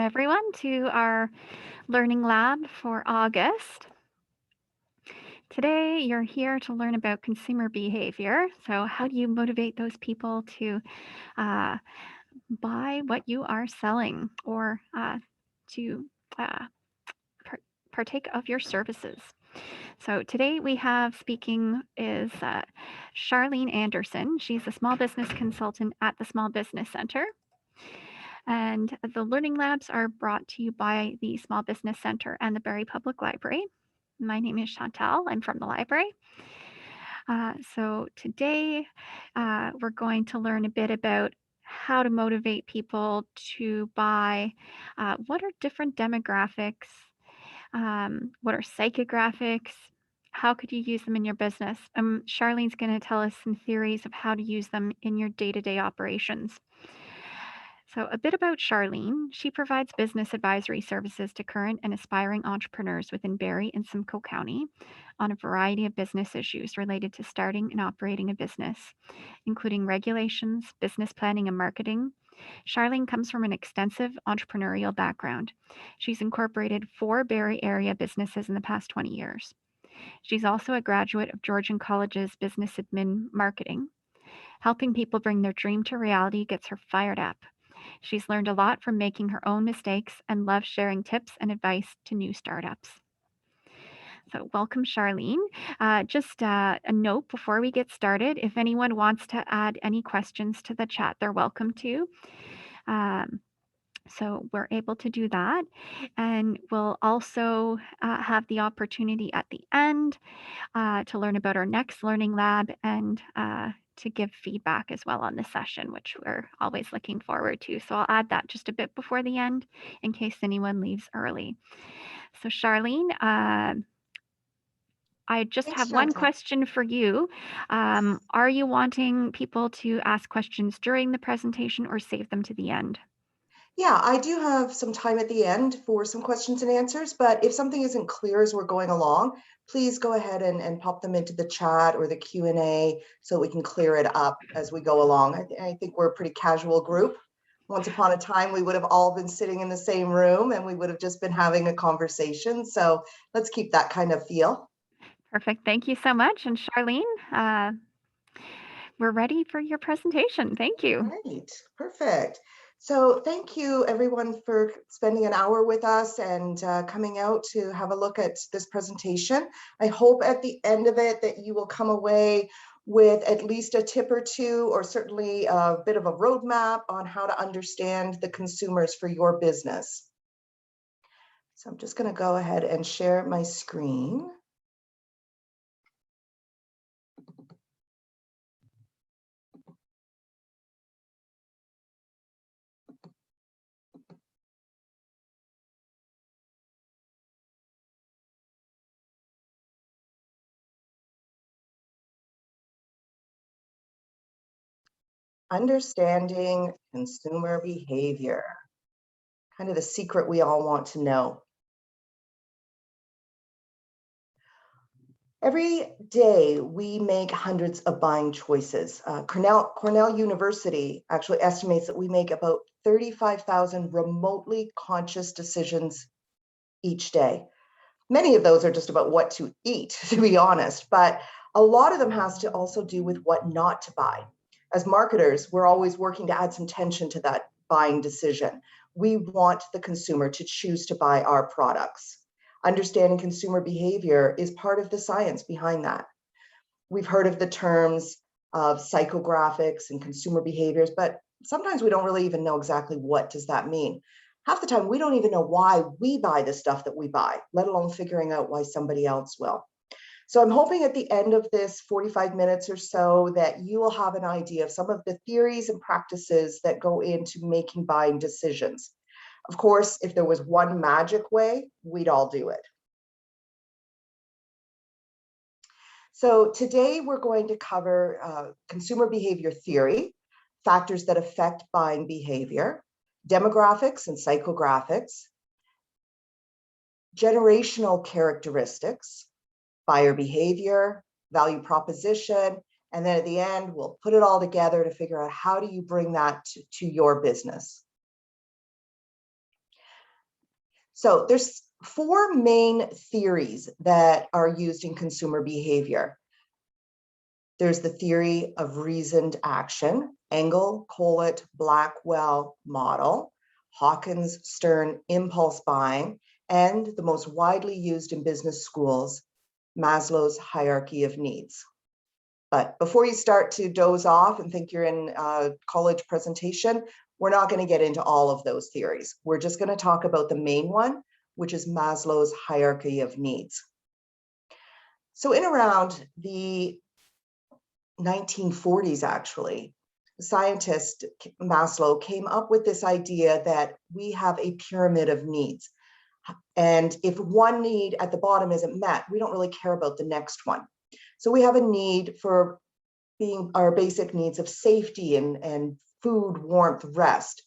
Everyone to our learning lab for August. Today you're here to learn about consumer behavior. So how do you motivate those people to uh, buy what you are selling or to uh, par- partake of your services? So today we have speaking is Charlene Anderson. She's a small business consultant at the Small Business Center. And the learning labs are brought to you by the Small Business Center and the Barrie Public Library. My name is Chantal. I'm from the library. So today we're going to learn a bit about how to motivate people to buy. What are different demographics? What are psychographics? How could you use them in your business? Charlene's going to tell us some theories of how to use them in your day-to-day operations. So, a bit about Charlene. She provides business advisory services to current and aspiring entrepreneurs within Barrie and Simcoe County on a variety of business issues related to starting and operating a business, including regulations, business planning, and marketing. Charlene comes from an extensive entrepreneurial background. She's incorporated 4 Barrie area businesses in the past 20 years. She's also a graduate of Georgian College's Business Admin Marketing. Helping people bring their dream to reality gets her fired up. She's learned a lot from making her own mistakes and loves sharing tips and advice to new startups. So, welcome, Charlene. Just a note before we get started, if anyone wants to add any questions to the chat, they're welcome to. So we're able to do that. And we'll also have the opportunity at the end to learn about our next learning lab and to give feedback as well on the session, which we're always looking forward to. So I'll add that just a bit before the end in case anyone leaves early. So Charlene, I just Thanks, have one Chantal. question for you. Are you wanting people to ask questions during the presentation or save them to the end? Yeah, I do have some time at the end for some questions and answers, but if something isn't clear as we're going along, please go ahead and pop them into the chat or the Q&A so we can clear it up as we go along. I think we're a pretty casual group. Once upon a time, we would have all been sitting in the same room and we would have just been having a conversation. So let's keep that kind of feel. Perfect. Thank you so much. And Charlene, we're ready for your presentation. Thank you. Right, perfect. So thank you everyone for spending an hour with us and coming out to have a look at this presentation. I hope at the end of it that you will come away with at least a tip or two, or certainly a bit of a roadmap on how to understand the consumers for your business. So I'm just going to go ahead and share my screen. Understanding consumer behavior, kind of the secret we all want to know. Every day we make hundreds of buying choices. Cornell University actually estimates that we make about 35,000 remotely conscious decisions each day. Many of those are just about what to eat, to be honest, but a lot of them has to also do with what not to buy. As marketers, we're always working to add some tension to that buying decision. We want the consumer to choose to buy our products. Understanding consumer behavior is part of the science behind that. We've heard of the terms of psychographics and consumer behaviors, but sometimes we don't really even know exactly what does that mean. Half the time, we don't even know why we buy the stuff that we buy, let alone figuring out why somebody else will. So I'm hoping at the end of this 45 minutes or so that you will have an idea of some of the theories and practices that go into making buying decisions. Of course, if there was one magic way, we'd all do it. So today we're going to cover consumer behavior theory, factors that affect buying behavior, demographics and psychographics, generational characteristics, buyer behavior, value proposition, and then at the end, we'll put it all together to figure out how do you bring that to your business. So there's four main theories that are used in consumer behavior. There's the theory of reasoned action, Engel, Collett, Blackwell model, Hawkins, Stern, impulse buying, and the most widely used in business schools, Maslow's hierarchy of needs. But before you start to doze off and think you're in a college presentation, we're not going to get into all of those theories. We're just going to talk about the main one, which is Maslow's hierarchy of needs. So in around the 1940s, actually, scientist Maslow came up with this idea that we have a pyramid of needs. And if one need at the bottom isn't met, we don't really care about the next one. So we have a need for being our basic needs of safety and food, warmth, rest.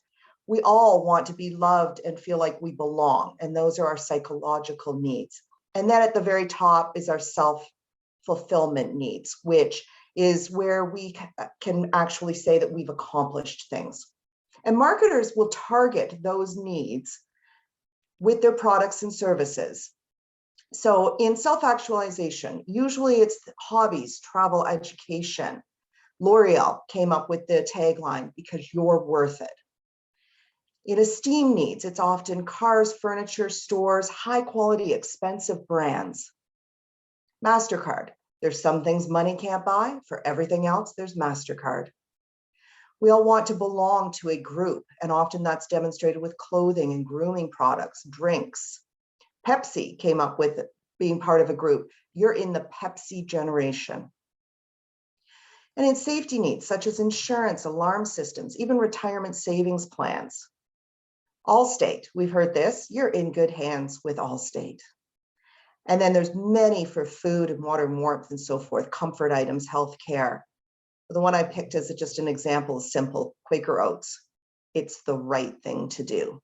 We all want to be loved and feel like we belong. And those are our psychological needs. And then at the very top is our self-fulfillment needs, which is where we can actually say that we've accomplished things. And marketers will target those needs with their products and services. So in self-actualization, usually it's hobbies, travel, education. L'Oreal came up with the tagline, because you're worth it. In esteem needs, it's often cars, furniture, stores, high quality, expensive brands. MasterCard, there's some things money can't buy. For everything else, there's MasterCard. We all want to belong to a group, and often that's demonstrated with clothing and grooming products, drinks. Pepsi came up with being part of a group. You're in the Pepsi generation. And in safety needs, such as insurance, alarm systems, even retirement savings plans. Allstate, we've heard this, you're in good hands with Allstate. And then there's many for food and water and warmth and so forth, comfort items, healthcare. The one I picked as just an example is simple, Quaker Oats. It's the right thing to do.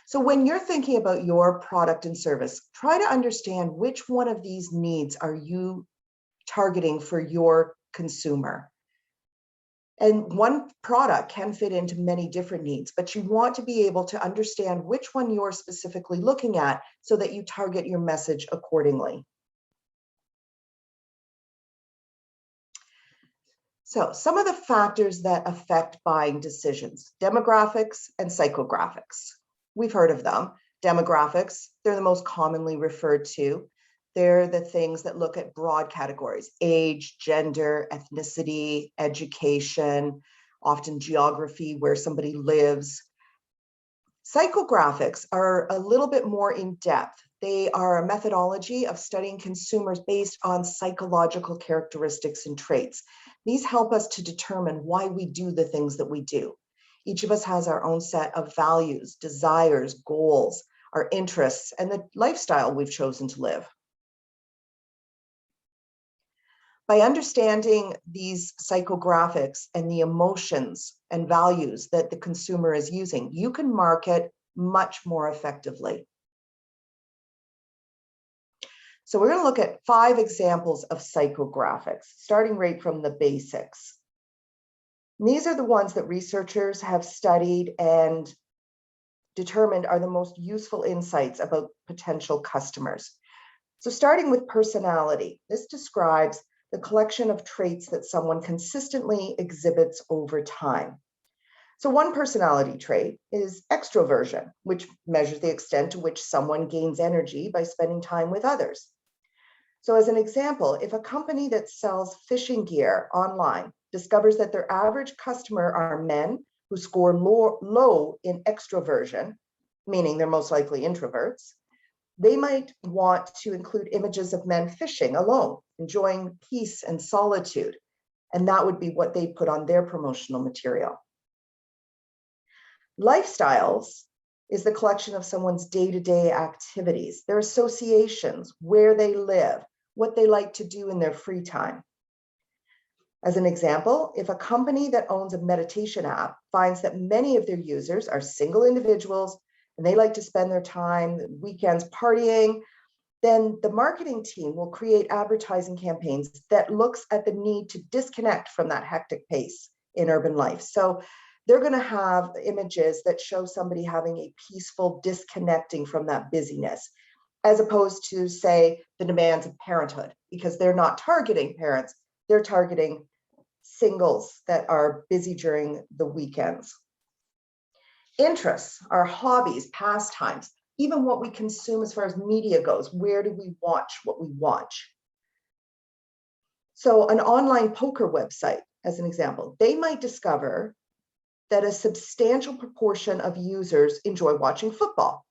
So when you're thinking about your product and service, try to understand which one of these needs are you targeting for your consumer. And one product can fit into many different needs, but you want to be able to understand which one you're specifically looking at so that you target your message accordingly. So some of the factors that affect buying decisions, demographics and psychographics. We've heard of them. Demographics, they're the most commonly referred to. They're the things that look at broad categories, age, gender, ethnicity, education, often geography, where somebody lives. Psychographics are a little bit more in depth. They are a methodology of studying consumers based on psychological characteristics and traits. These help us to determine why we do the things that we do. Each of us has our own set of values, desires, goals, our interests, and the lifestyle we've chosen to live. By understanding these psychographics and the emotions and values that the consumer is using, you can market much more effectively. So we're going to look at 5 examples of psychographics, starting right from the basics. And these are the ones that researchers have studied and determined are the most useful insights about potential customers. So starting with personality, this describes the collection of traits that someone consistently exhibits over time. So one personality trait is extroversion, which measures the extent to which someone gains energy by spending time with others. So as an example, if a company that sells fishing gear online discovers that their average customer are men who score low in extroversion, meaning they're most likely introverts, they might want to include images of men fishing alone, enjoying peace and solitude. And that would be what they put on their promotional material. Lifestyles is the collection of someone's day-to-day activities, their associations, where they live, what they like to do in their free time. As an example, if a company that owns a meditation app finds that many of their users are single individuals and they like to spend their time, weekends partying, then the marketing team will create advertising campaigns that looks at the need to disconnect from that hectic pace in urban life. So they're going to have images that show somebody having a peaceful disconnecting from that busyness, as opposed to, say, the demands of parenthood, because they're not targeting parents, they're targeting singles that are busy during the weekends. Interests, our hobbies, pastimes, even what we consume as far as media goes. Where do we watch what we watch? So an online poker website, as an example, they might discover that a substantial proportion of users enjoy watching football.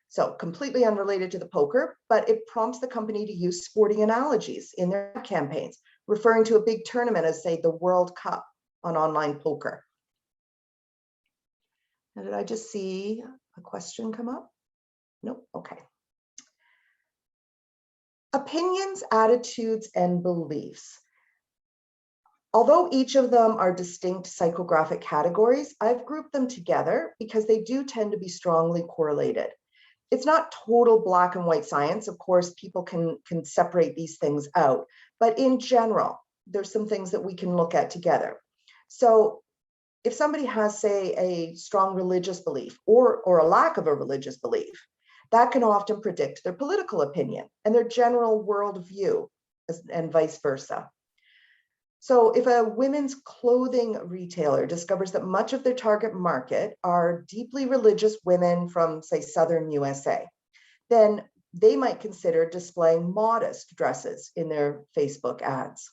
So completely unrelated to the poker, but it prompts the company to use sporting analogies in their campaigns, referring to a big tournament as, say, the World Cup on online poker. Now, did I just see a question come up? Nope, okay. Opinions, attitudes, and beliefs. Although each of them are distinct psychographic categories, I've grouped them together because they do tend to be strongly correlated. It's not total black and white science. Of course, people can separate these things out, but in general, there's some things that we can look at together. So if somebody has, say, a strong religious belief or a lack of a religious belief, that can often predict their political opinion and their general worldview, and vice versa. So if a women's clothing retailer discovers that much of their target market are deeply religious women from, say, Southern USA, then they might consider displaying modest dresses in their Facebook ads.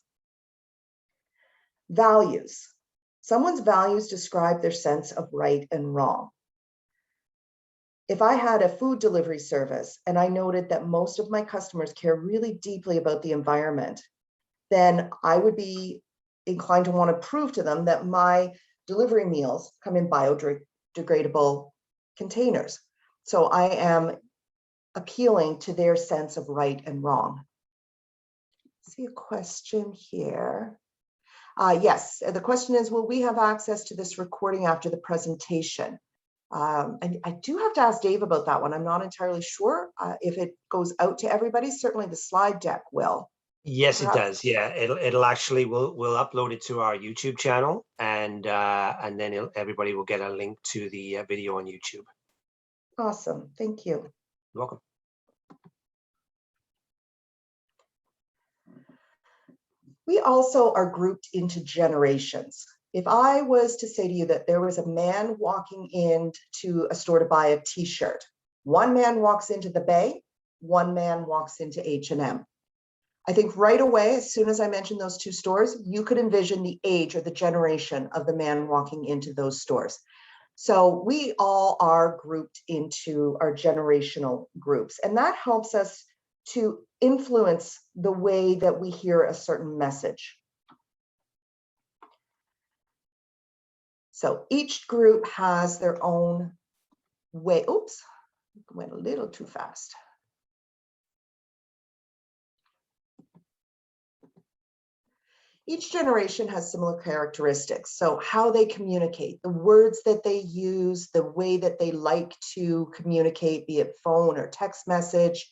Values. Someone's values describe their sense of right and wrong. If I had a food delivery service and I noted that most of my customers care really deeply about the environment, then I would be inclined to want to prove to them that my delivery meals come in biodegradable containers. So I am appealing to their sense of right and wrong. See a question here. Yes, the question is, will we have access to this recording after the presentation? And I do have to ask Dave about that one. I'm not entirely sure if it goes out to everybody. Certainly the slide deck will. Yes, it does. Yeah, it'll actually we'll upload it to our YouTube channel, and then everybody will get a link to the video on YouTube. Awesome, thank you. You're welcome. We also are grouped into generations. If I was to say to you that there was a man walking into a store to buy a t-shirt, one man walks into the Bay, one man walks into H&M. I think right away, as soon as I mentioned those two stores, you could envision the age or the generation of the man walking into those stores. So we all are grouped into our generational groups, and that helps us to influence the way that we hear a certain message. So each group has their own way. Oops, went a little too fast. Each generation has similar characteristics. So how they communicate, the words that they use, the way that they like to communicate, be it phone or text message,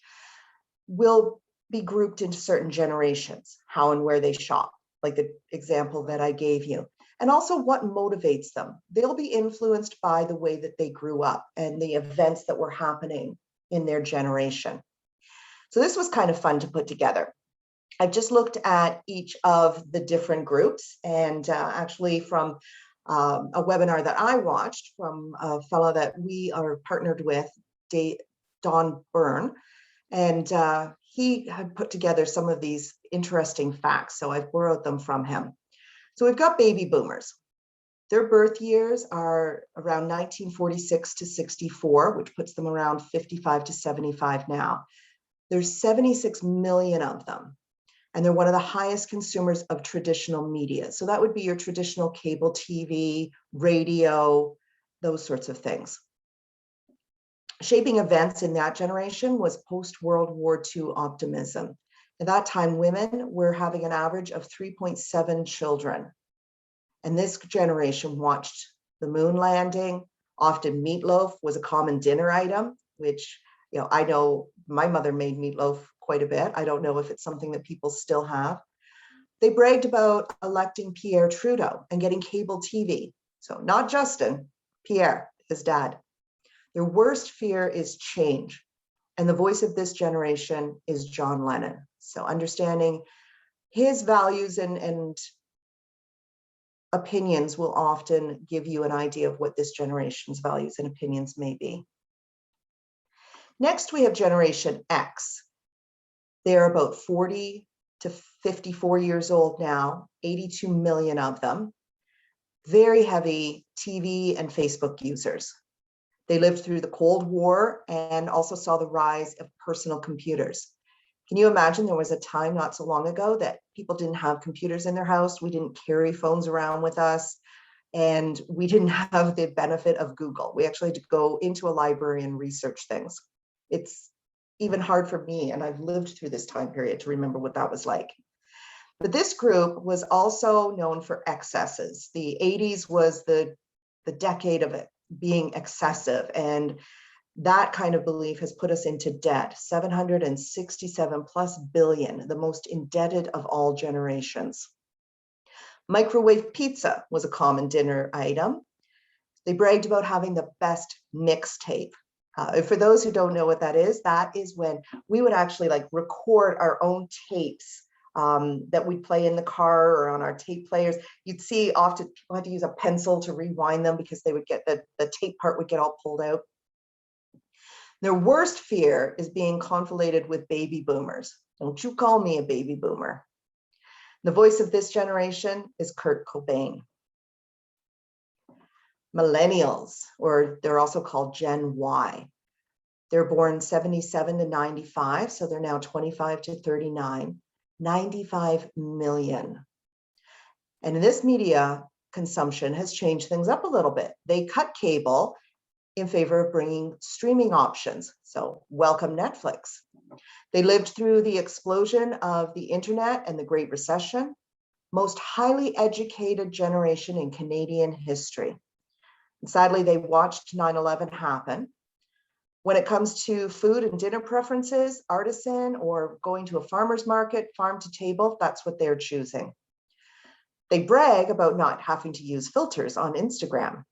will be grouped into certain generations, how and where they shop, like the example that I gave you. And also what motivates them. They'll be influenced by the way that they grew up and the events that were happening in their generation. So this was kind of fun to put together. I've just looked at each of the different groups, and actually from a webinar that I watched from a fellow that we are partnered with, Don Byrne, and he had put together some of these interesting facts, so I've borrowed them from him. So we've got baby boomers. Their birth years are around 1946 to 64, which puts them around 55 to 75 now. There's 76 million of them. And they're one of the highest consumers of traditional media. So that would be your traditional cable TV, radio, those sorts of things. Shaping events in that generation was post-World War II optimism. At that time, women were having an average of 3.7 children. And this generation watched the moon landing. Often meatloaf was a common dinner item, which, you know, I know my mother made meatloaf quite a bit. I don't know if it's something that people still have. They bragged about electing Pierre Trudeau and getting cable TV. So not Justin, Pierre, his dad. Their worst fear is change. And the voice of this generation is John Lennon. So understanding his values and opinions will often give you an idea of what this generation's values and opinions may be. Next, we have Generation X. They're about 40 to 54 years old now, 82 million of them. Very heavy TV and Facebook users. They lived through the Cold War and also saw the rise of personal computers. Can you imagine there was a time not so long ago that people didn't have computers in their house? We didn't carry phones around with us, and we didn't have the benefit of Google. We actually had to go into a library and research things. It's even hard for me, and I've lived through this time period to remember what that was like. But this group was also known for excesses. The 80s was the decade of it being excessive, and that kind of belief has put us into debt, 767 plus billion, the most indebted of all generations. Microwave pizza was a common dinner item. They bragged about having the best mixtape. For those who don't know what that is when we would actually like record our own tapes that we'd play in the car or on our tape players. You'd see often people had to use a pencil to rewind them because they would get the tape part would get all pulled out. Their worst fear is being conflated with baby boomers. Don't you call me a baby boomer. The voice of this generation is Kurt Cobain. Millennials, or they're also called Gen Y. They're born 77 to 95, so they're now 25 to 39, 95 million. And this media consumption has changed things up a little bit. They cut cable in favor of bringing streaming options. So welcome Netflix. They lived through the explosion of the internet and the Great Recession, most highly educated generation in Canadian history. And sadly, they watched 9/11 happen. When it comes to food and dinner preferences, artisan or going to a farmer's market, farm to table, that's what they're choosing. They brag about not having to use filters on Instagram.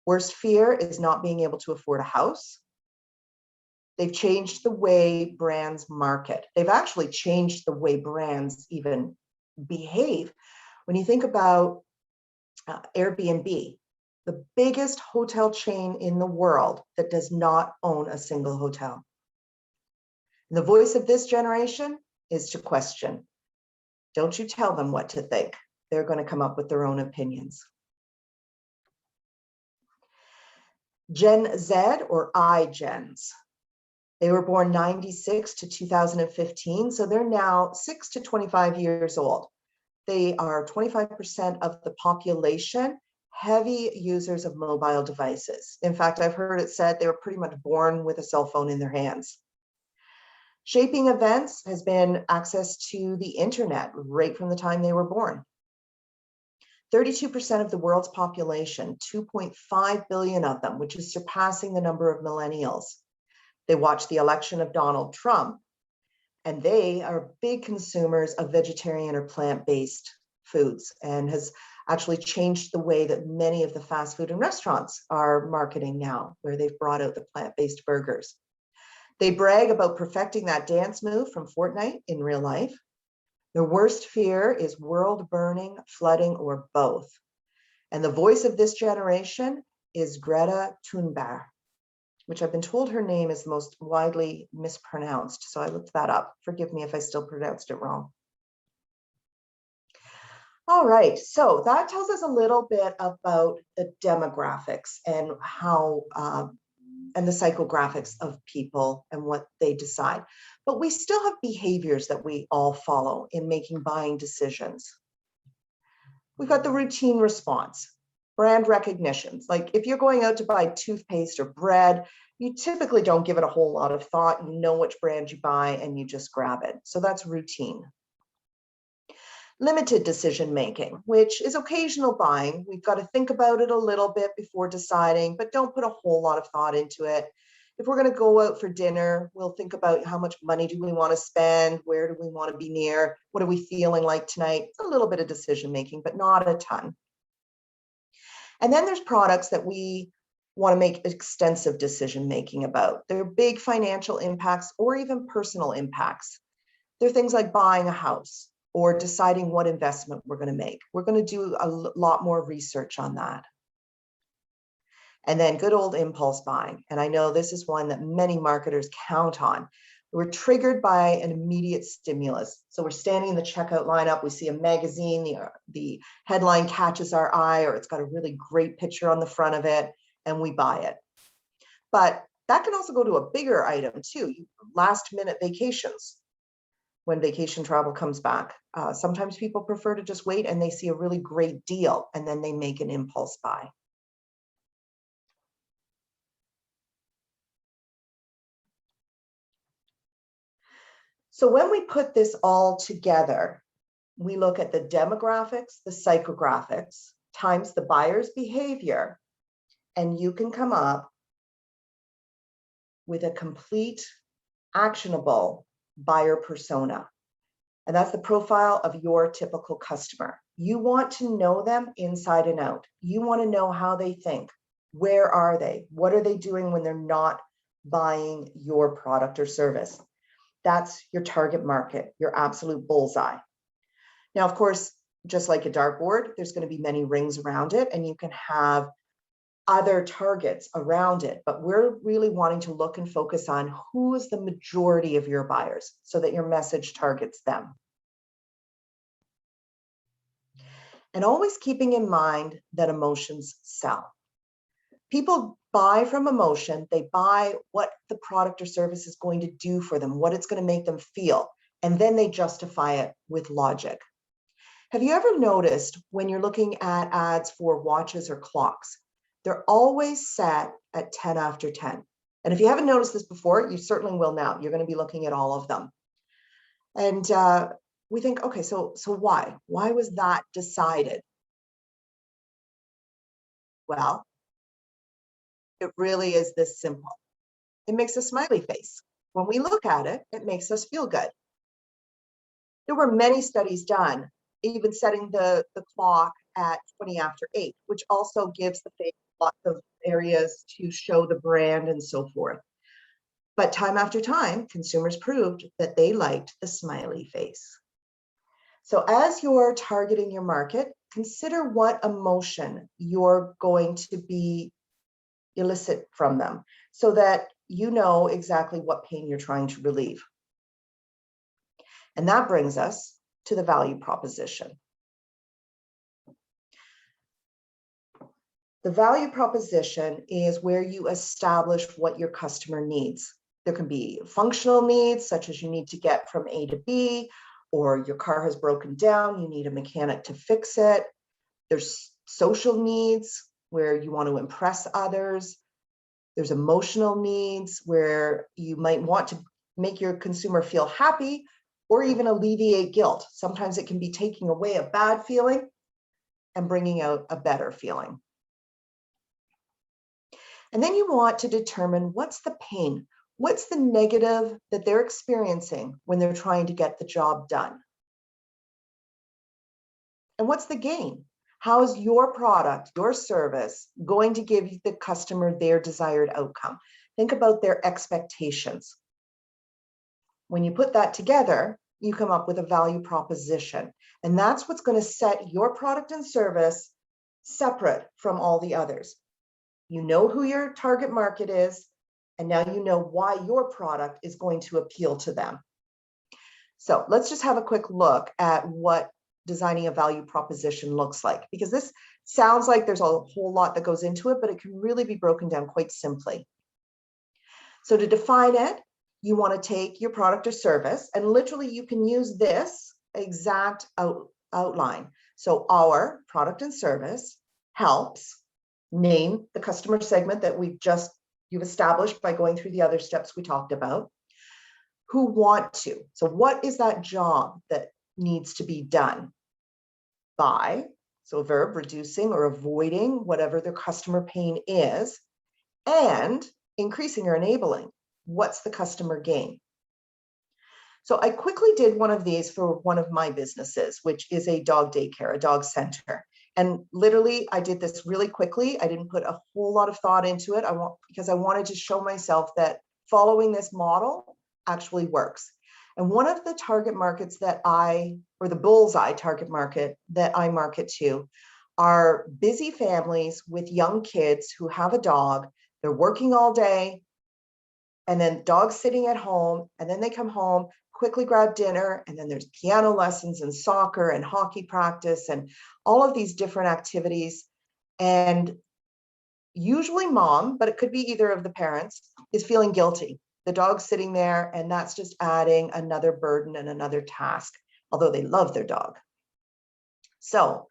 Worst fear is not being able to afford a house. They've changed the way brands market. They've actually changed the way brands even behave. When you think about Airbnb, the biggest hotel chain in the world that does not own a single hotel. And the voice of this generation is to question. Don't you tell them what to think. They're going to come up with their own opinions. Gen Z or iGens. They were born 96 to 2015, so they're now 6 to 25 years old. They are 25% of the population, heavy users of mobile devices. In fact, I've heard it said they were pretty much born with a cell phone in their hands. Shaping events has been access to the internet right from the time they were born. 32% of the world's population, 2.5 billion of them, which is surpassing the number of millennials. They watched the election of Donald Trump, and they are big consumers of vegetarian or plant-based foods, and has actually changed the way that many of the fast food and restaurants are marketing now, where they've brought out the plant-based burgers. They brag about perfecting that dance move from Fortnite in real life. Their worst fear is world burning, flooding, or both. And the voice of this generation is Greta Thunberg, which I've been told her name is the most widely mispronounced. So I looked that up. Forgive me if I still pronounced it wrong. All right, so that tells us a little bit about the demographics and how and the psychographics of people and what they decide. But we still have behaviors that we all follow in making buying decisions. We've got the routine response, brand recognitions. Like if you're going out to buy toothpaste or bread, you typically don't give it a whole lot of thought. You know which brand you buy and you just grab it. So that's routine. Limited decision making, which is occasional buying. We've got to think about it a little bit before deciding, but don't put a whole lot of thought into it. If we're going to go out for dinner, we'll think about how much money do we want to spend? Where do we want to be near? What are we feeling like tonight? It's a little bit of decision making, but not a ton. And then there's products that we want to make extensive decision making about. They're big financial impacts or even personal impacts. They're things like buying a house or deciding what investment we're going to make. We're going to do a lot more research on that. And then good old impulse buying. And I know this is one that many marketers count on. We're triggered by an immediate stimulus. So we're standing in the checkout lineup, we see a magazine, the headline catches our eye, or it's got a really great picture on the front of it, and we buy it. But that can also go to a bigger item too, last minute vacations. When vacation travel comes back, sometimes people prefer to just wait and they see a really great deal and then they make an impulse buy. So when we put this all together, we look at the demographics, the psychographics, times the buyer's behavior, and you can come up with a complete, actionable buyer persona. And that's the profile of your typical customer. You want to know them inside and out. You want to know how they think. Where are they? What are they doing when they're not buying your product or service? That's your target market, your absolute bullseye. Now, of course, just like a dartboard, there's going to be many rings around it, and you can have other targets around it, but we're really wanting to look and focus on who is the majority of your buyers so that your message targets them. And always keeping in mind that emotions sell. People buy from emotion. They buy what the product or service is going to do for them, what it's going to make them feel, and then they justify it with logic. Have you ever noticed when you're looking at ads for watches or clocks, they're always set at 10 after 10. And if you haven't noticed this before, you certainly will now. You're going to be looking at all of them. And we think, okay, so why? Why was that decided? Well, it really is this simple. It makes a smiley face. When we look at it, it makes us feel good. There were many studies done, even setting the clock at 20 after 8, which also gives the face lots of areas to show the brand and so forth. But time after time, consumers proved that they liked the smiley face. So as you're targeting your market, consider what emotion you're going to be elicit from them so that you know exactly what pain you're trying to relieve. And that brings us to the value proposition. The value proposition is where you establish what your customer needs. There can be functional needs, such as you need to get from A to B, or your car has broken down, you need a mechanic to fix it. There's social needs where you want to impress others. There's emotional needs where you might want to make your consumer feel happy or even alleviate guilt. Sometimes it can be taking away a bad feeling and bringing out a better feeling. And then you want to determine what's the pain, what's the negative that they're experiencing when they're trying to get the job done? And what's the gain? How is your product, your service going to give the customer their desired outcome? Think about their expectations. When you put that together, you come up with a value proposition. And that's what's going to set your product and service separate from all the others. You know who your target market is, and now you know why your product is going to appeal to them. So let's just have a quick look at what designing a value proposition looks like, because this sounds like there's a whole lot that goes into it, but it can really be broken down quite simply. So to define it, you want to take your product or service, and literally you can use this exact outline. So our product and service helps name the customer segment that you've established by going through the other steps we talked about, who want to. So what is that job that needs to be done by, so a verb, reducing or avoiding whatever their customer pain is, and increasing or enabling, what's the customer gain? So I quickly did one of these for one of my businesses, which is a dog daycare, a dog center. And literally, I did this really quickly. I didn't put a whole lot of thought into it. Because I wanted to show myself that following this model actually works. And one of the target markets that or the bullseye target market that I market to, are busy families with young kids who have a dog. They're working all day, and then dog's sitting at home, and then they come home, quickly grab dinner, and then there's piano lessons and soccer and hockey practice and all of these different activities. And usually mom, but it could be either of the parents, is feeling guilty. The dog's sitting there, and that's just adding another burden and another task, although they love their dog. So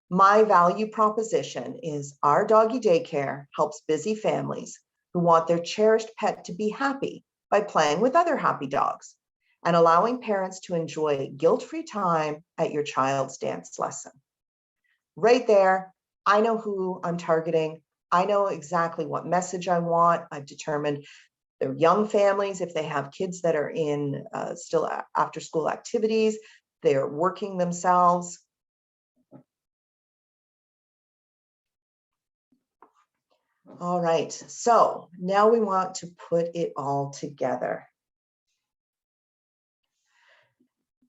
my value proposition is our doggy daycare helps busy families who want their cherished pet to be happy by playing with other happy dogs and allowing parents to enjoy guilt-free time at your child's dance lesson. Right there, I know who I'm targeting. I know exactly what message I want. I've determined they're young families. If they have kids that are in still after school activities, they're working themselves. All right, so now we want to put it all together.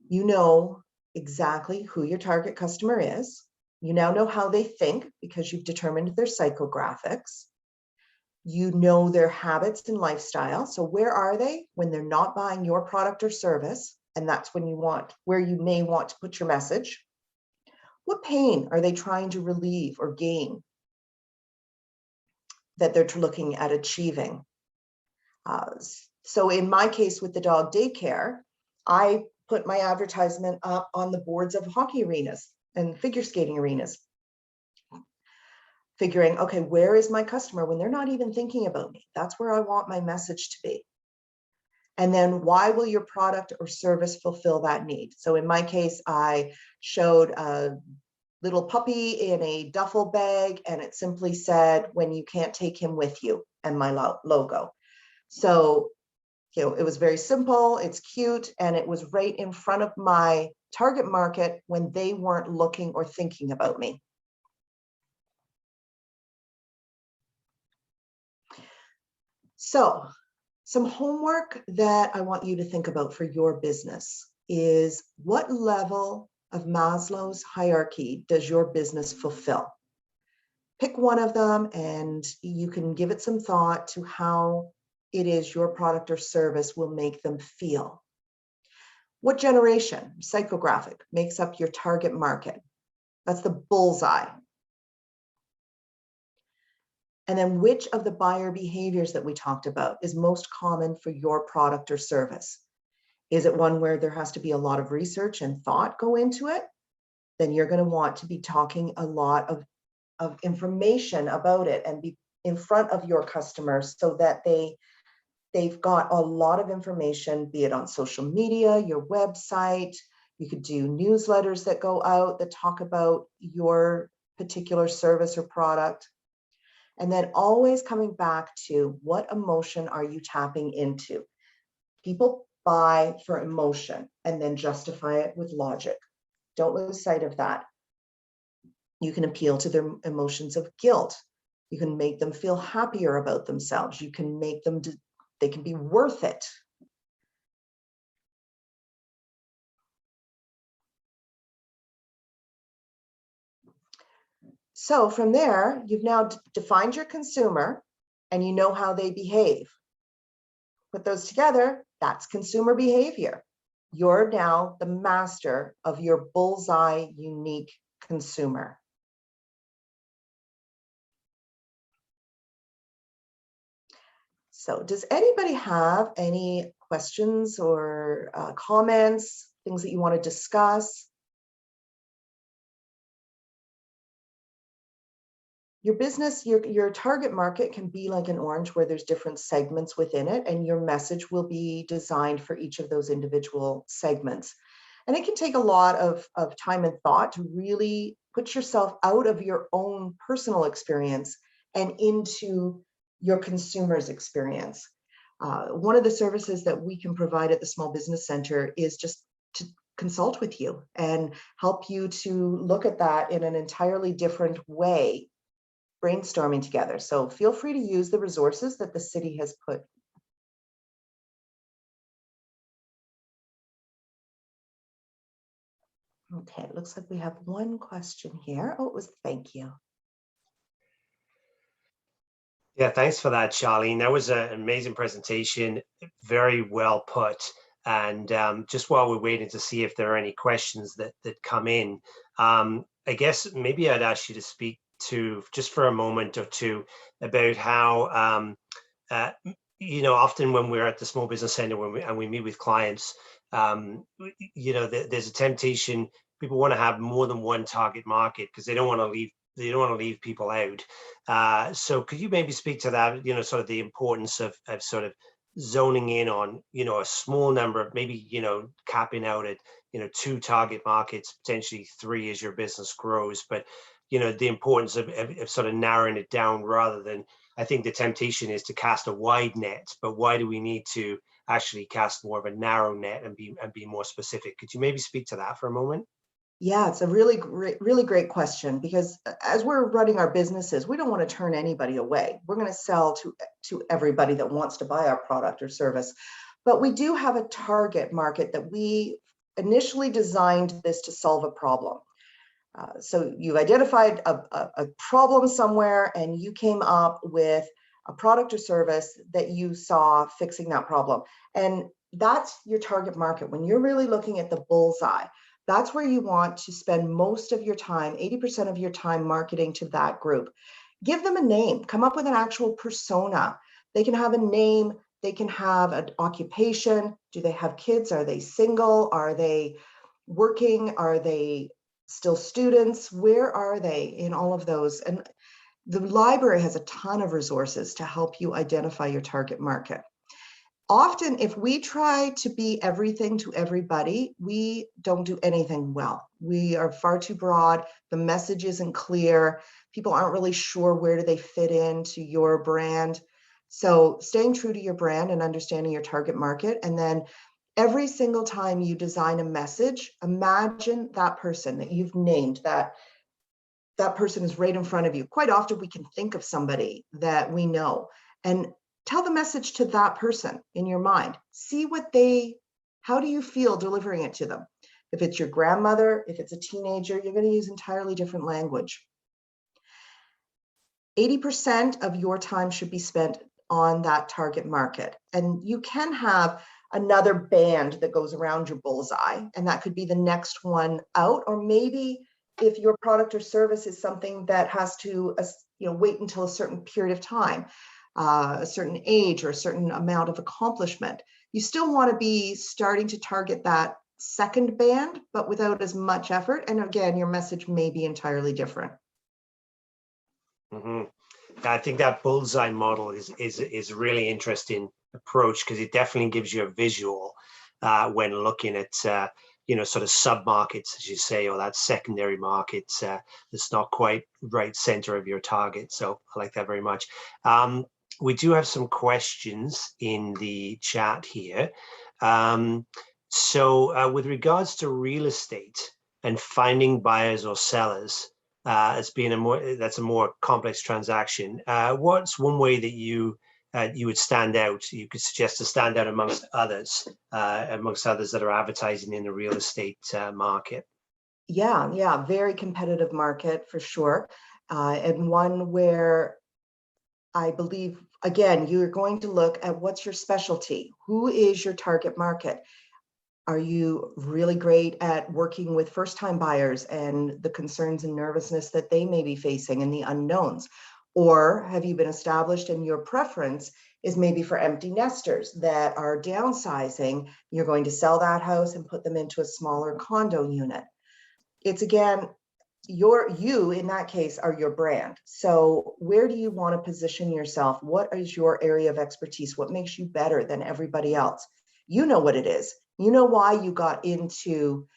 You know exactly who your target customer is. You now know how they think because you've determined their psychographics. You know their habits and lifestyle. So where are they when they're not buying your product or service? And that's when where you may want to put your message. What pain are they trying to relieve or gain that they're looking at achieving? So in my case with the dog daycare, I put my advertisement up on the boards of hockey arenas and figure skating arenas, figuring, okay, where is my customer when they're not even thinking about me? That's where I want my message to be. And then why will your product or service fulfill that need? So in my case, I showed a little puppy in a duffel bag, and it simply said, when you can't take him with you, and my logo. So, it was very simple, it's cute, and it was right in front of my target market when they weren't looking or thinking about me. So, some homework that I want you to think about for your business is, what level of Maslow's hierarchy does your business fulfill? Pick one of them and you can give it some thought to how it is your product or service will make them feel. What generation, psychographic, makes up your target market? That's the bullseye. And then which of the buyer behaviors that we talked about is most common for your product or service? Is it one where there has to be a lot of research and thought go into it? Then you're going to want to be talking a lot of information about it and be in front of your customers so that they've got a lot of information, be it on social media, your website. You could do newsletters that go out that talk about your particular service or product. And then always coming back to, what emotion are you tapping into? People buy for emotion and then justify it with logic. Don't lose sight of that. You can appeal to their emotions of guilt. You can make them feel happier about themselves. You can make them, they can be worth it. So from there, you've now defined your consumer and you know how they behave. Put those together, that's consumer behavior. You're now the master of your bullseye unique consumer. So does anybody have any questions or comments, things that you want to discuss? Your business, your target market can be like an orange where there's different segments within it, and your message will be designed for each of those individual segments. And it can take a lot of time and thought to really put yourself out of your own personal experience and into your consumer's experience. One of the services that we can provide at the Small Business Center is just to consult with you and help you to look at that in an entirely different way, brainstorming together. So feel free to use the resources that the city has put. Okay, it looks like we have one question here. Oh, it was thank you. Yeah, thanks for that, Charlene. That was an amazing presentation, very well put. And just while we're waiting to see if there are any questions that come in, I guess maybe I'd ask you to speak to, just for a moment or two, about how, often when we're at the Small Business Center and we meet with clients, there's a temptation. People want to have more than one target market because they don't want to leave people out. So could you maybe speak to that, sort of the importance of sort of zoning in on, a small number of maybe, capping out at, 2 target markets, potentially 3 as your business grows, but, the importance of sort of narrowing it down rather than, I think the temptation is to cast a wide net, but why do we need to actually cast more of a narrow net and be more specific? Could you maybe speak to that for a moment? Yeah, it's a really great question, because as we're running our businesses, we don't want to turn anybody away. We're going to sell to everybody that wants to buy our product or service. But we do have a target market that we initially designed this to solve a problem. So you've identified a problem somewhere and you came up with a product or service that you saw fixing that problem. And that's your target market. When you're really looking at the bullseye, that's where you want to spend most of your time, 80% of your time, marketing to that group. Give them a name, come up with an actual persona. They can have a name, they can have an occupation. Do they have kids? Are they single? Are they working? Are they still students? Where are they in all of those? And the library has a ton of resources to help you identify your target market. Often, if we try to be everything to everybody, we don't do anything well. We are far too broad. The message isn't clear. People aren't really sure where do they fit into your brand. So staying true to your brand and understanding your target market. And then every single time you design a message, imagine that person that you've named, that person is right in front of you. Quite often we can think of somebody that we know and tell the message to that person in your mind. See how do you feel delivering it to them? If it's your grandmother, if it's a teenager, you're going to use entirely different language. 80% of your time should be spent on that target market. And you can have another band that goes around your bullseye, and that could be the next one out. Or maybe if your product or service is something that has to wait until a certain period of time, a certain age or a certain amount of accomplishment, you still want to be starting to target that second band, but without as much effort. And again, your message may be entirely different. Mm-hmm. I think that bullseye model is a really interesting approach, because it definitely gives you a visual when looking at sort of sub markets, as you say, or that secondary market that's not quite right center of your target. So I like that very much. We do have some questions in the chat here. So with regards to real estate and finding buyers or sellers, as being a more complex transaction, what's one way that you would stand out? You could suggest to stand out amongst others that are advertising in the real estate market. Yeah, very competitive market for sure, and one where I believe, again, you're going to look at what's your specialty. Who is your target market? Are you really great at working with first-time buyers and the concerns and nervousness that they may be facing and the unknowns? Or have you been established and your preference is maybe for empty nesters that are downsizing? You're going to sell that house and put them into a smaller condo unit. It's, again, you in that case are your brand. So where do you want to position yourself? What is your area of expertise? What makes you better than everybody else? You know what it is. You know why you got into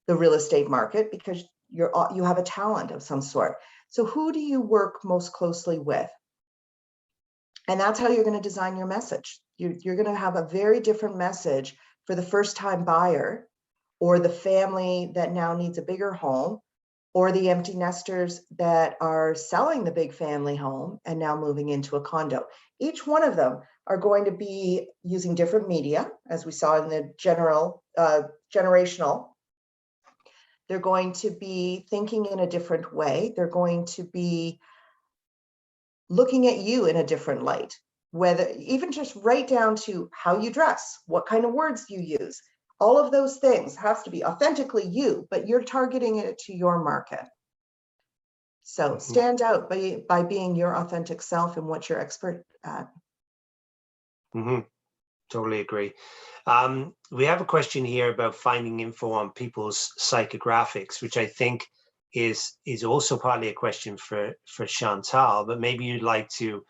the real estate market, because you have a talent of some sort. So who do you work most closely with? And that's how you're going to design your message. You're going to have a very different message for the first time buyer or the family that now needs a bigger home, or the empty nesters that are selling the big family home and now moving into a condo. Each one of them are going to be using different media, as we saw in the generational. They're going to be thinking in a different way. They're going to be looking at you in a different light, whether even just right down to how you dress, what kind of words you use. All of those things have to be authentically you, but you're targeting it to your market. So stand out by being your authentic self and what you're expert at. Totally agree. We have a question here about finding info on people's psychographics, which I think is also partly a question for Chantal, but maybe you'd like to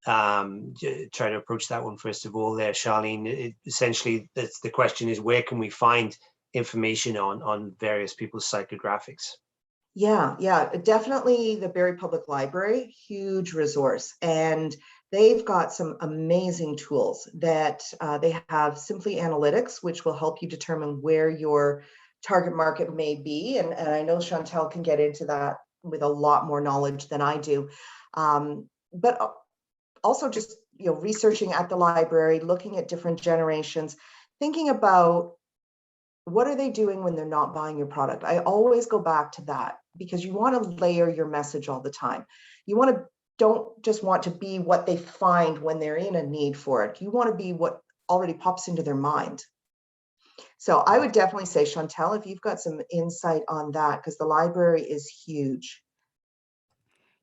try to approach that one first of all there, Charlene. Essentially, the question is, where can we find information on various people's psychographics? Yeah, definitely the Barrie Public Library, huge resource. And they've got some amazing tools that they have Simply Analytics, which will help you determine where your target market may be. And I know Chantal can get into that with a lot more knowledge than I do. But also just, researching at the library, looking at different generations, thinking about what are they doing when they're not buying your product. I always go back to that, because you want to layer your message all the time. You don't just want to be what they find when they're in a need for it. You want to be what already pops into their mind. So I would definitely say, Chantal, if you've got some insight on that, because the library is huge.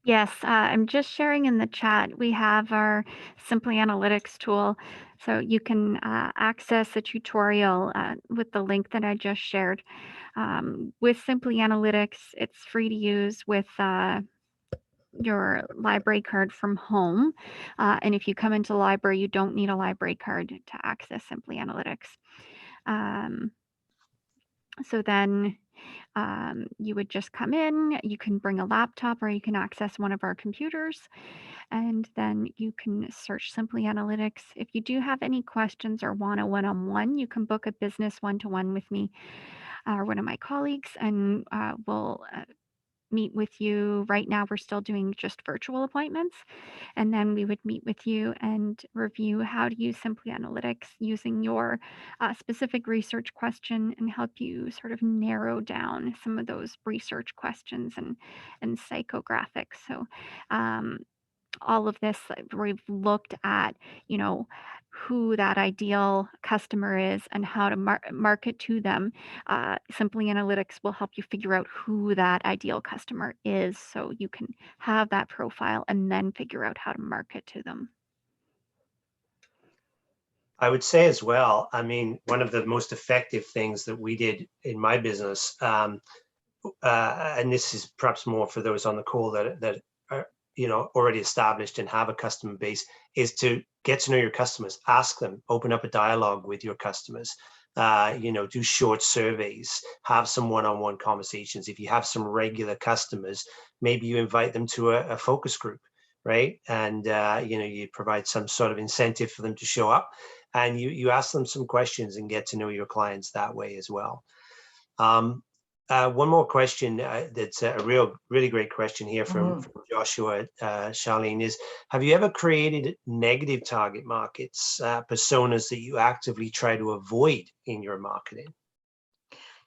Yes, I'm just sharing in the chat. We have our Simply Analytics tool. So you can access a tutorial with the link that I just shared. With Simply Analytics, it's free to use with your library card from home. And if you come into the library, you don't need a library card to access Simply Analytics. So then you would just come in, you can bring a laptop or you can access one of our computers, and then you can search Simply Analytics. If you do have any questions or want a one-on-one, you can book a business one-to-one with me or one of my colleagues, and we'll meet with you. Right now, we're still doing just virtual appointments, and then we would meet with you and review how to use Simply Analytics using your specific research question and help you sort of narrow down some of those research questions and psychographics. So all of this, we've looked at, who that ideal customer is and how to market to them. Simply Analytics will help you figure out who that ideal customer is so you can have that profile and then figure out how to market to them. I would say as well, I mean, one of the most effective things that we did in my business, and this is perhaps more for those on the call that are, already established and have a customer base, is to get to know your customers, ask them, open up a dialogue with your customers, do short surveys, have some one-on-one conversations. If you have some regular customers, maybe you invite them to a focus group, right? And, you provide some sort of incentive for them to show up, and you ask them some questions and get to know your clients that way as well. One more question that's a really great question here from Joshua, Charlene, is, have you ever created negative target markets, personas that you actively try to avoid in your marketing?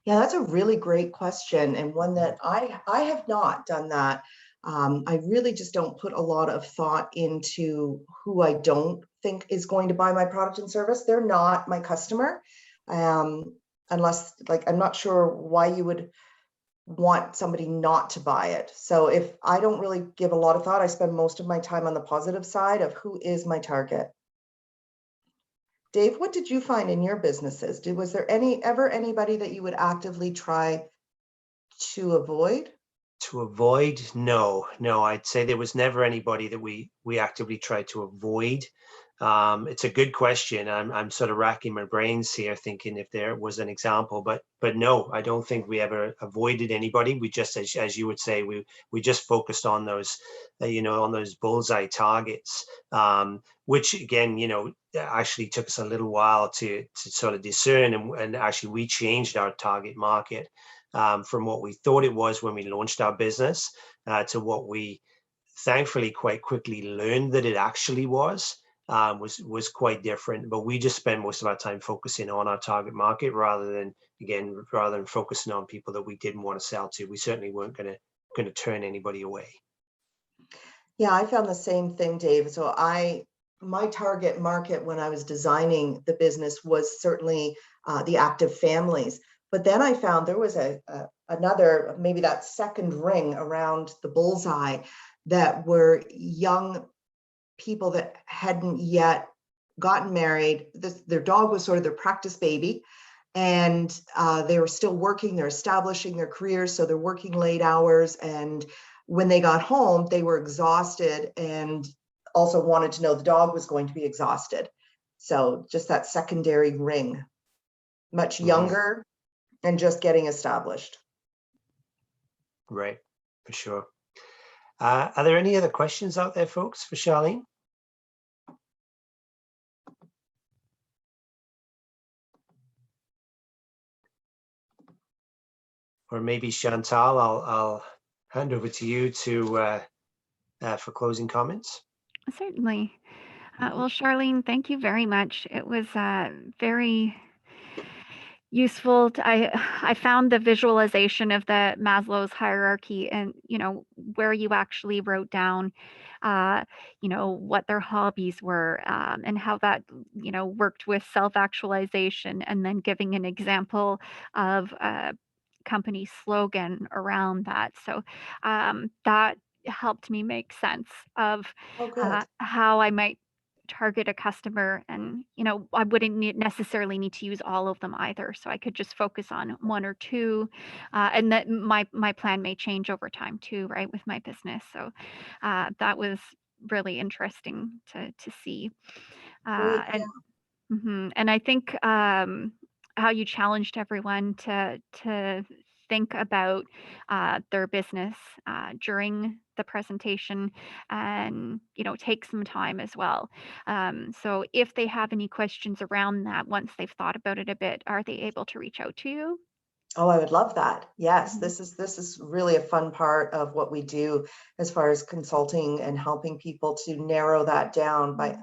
Yeah, that's a really great question, and one that I have not done that. I really just don't put a lot of thought into who I don't think is going to buy my product and service. They're not my customer, unless, I'm not sure why you would want somebody not to buy it. So if I don't really give a lot of thought, I spend most of my time on the positive side of who is my target. Dave, what did you find in your businesses? Was there ever anybody that you would actively try to avoid? To avoid? No, I'd say there was never anybody that we actively tried to avoid. It's a good question. I'm sort of racking my brains here, thinking if there was an example, but no, I don't think we ever avoided anybody. We just, as you would say, we just focused on those, on those bullseye targets, which again, actually took us a little while to sort of discern, and actually we changed our target market from what we thought it was when we launched our business to what we thankfully quite quickly learned that it actually was quite different. But we just spend most of our time focusing on our target market rather than focusing on people that we didn't want to sell to. We certainly weren't going to turn anybody away. Yeah, I found the same thing, Dave. So my target market when I was designing the business was certainly the active families. But then I found there was another, maybe that second ring around the bullseye, that were young people that hadn't yet gotten married. Their dog was sort of their practice baby, and they were still working, they're establishing their careers, so they're working late hours, and when they got home, they were exhausted and also wanted to know the dog was going to be exhausted. So just that secondary ring, much younger and just getting established. Right, for sure. Are there any other questions out there, folks, for Charlene? Or maybe Chantal, I'll hand over to you for closing comments. Certainly. Well, Charlene, thank you very much. It was very useful. I found the visualization of the Maslow's hierarchy, and where you actually wrote down what their hobbies were, and how that worked with self-actualization, and then giving an example of a company slogan around that. So that helped me make sense of Oh, good. how I might target a customer. And I wouldn't necessarily need to use all of them either, so I could just focus on one or two, and that my plan may change over time too, right, with my business. So that was really interesting to see. Great. Yeah. And I think how you challenged everyone to think about their business during the presentation, and take some time as well. So if they have any questions around that, once they've thought about it a bit, are they able to reach out to you? Oh, I would love that. Yes, Mhm. this is really a fun part of what we do as far as consulting and helping people to narrow that down by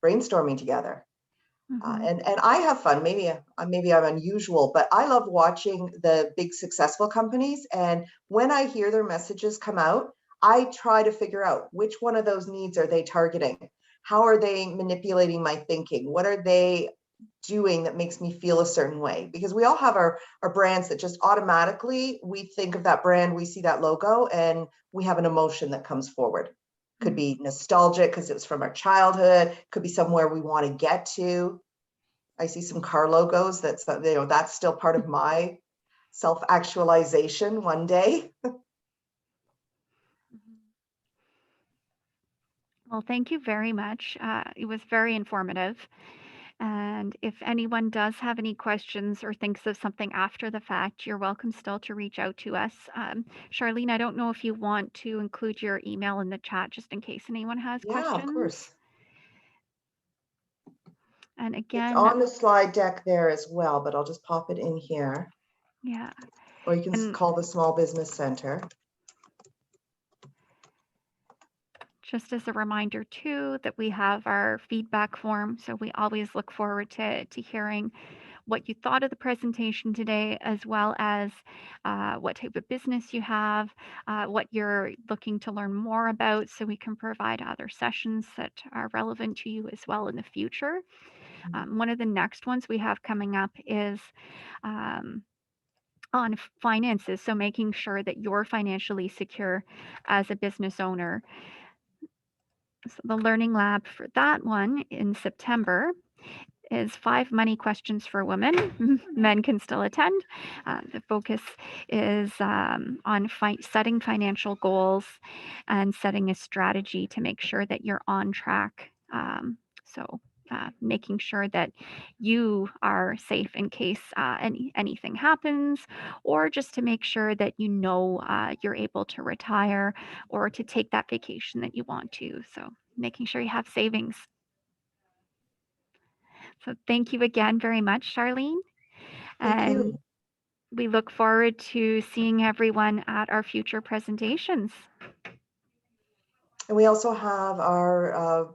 brainstorming together. Mhm. And I have fun. Maybe I'm unusual, but I love watching the big successful companies. And when I hear their messages come out, I try to figure out which one of those needs are they targeting? How are they manipulating my thinking? What are they doing that makes me feel a certain way? Because we all have our brands that just automatically we think of that brand, we see that logo, and we have an emotion that comes forward. Could Mhm. be nostalgic because it was from our childhood, could be somewhere we want to get to. I see some car logos that's still part of my self-actualization one day. Mhm. Well, thank you very much. It was very informative. And if anyone does have any questions or thinks of something after the fact, you're welcome still to reach out to us. Charlene, I don't know if you want to include your email in the chat just in case anyone has Yeah, of questions. course. And It's again, on the slide deck there as well, but I'll just pop it in here. yeah. Or you can And call the Small Business Center. just as a reminder too, that we have our feedback form. So we always look forward to hearing what you thought of the presentation today, as well as what type of business you have, what you're looking to learn more about, so we can provide other sessions that are relevant to you as well in the future. One of the next ones we have coming up is um, on finances, so making sure that you're financially secure as a business owner. So the learning lab for that one in September is 5 money questions for women. Men can still attend. The focus is on setting financial goals and setting a strategy to make sure that you're on track. Making sure that you are safe in case anything happens, or just to make sure that you're able to retire or to take that vacation that you want to. So making sure you have savings. So thank you again very much, Charlene. Thank And you. we look forward to seeing everyone at our future presentations. And we also have our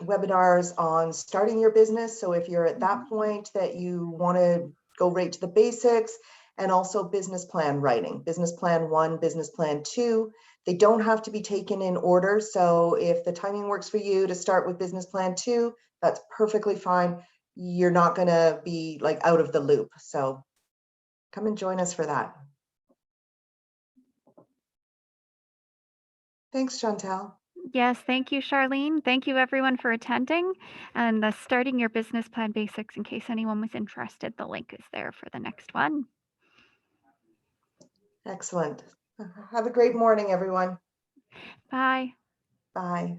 webinars on starting your business. So if you're at that point that you want to go right to the basics, and also business plan writing, business plan 1, business plan 2. They don't have to be taken in order. So if the timing works for you to start with business plan 2, that's perfectly fine. You're not going to be like out of the loop. So come and join us for that. Thanks, Chantal. Yes, thank you, Charlene. Thank you, everyone, for attending. And the Starting Your Business Plan Basics, in case anyone was interested, the link is there for the next one. Excellent. Have a great morning, everyone. Bye. Bye.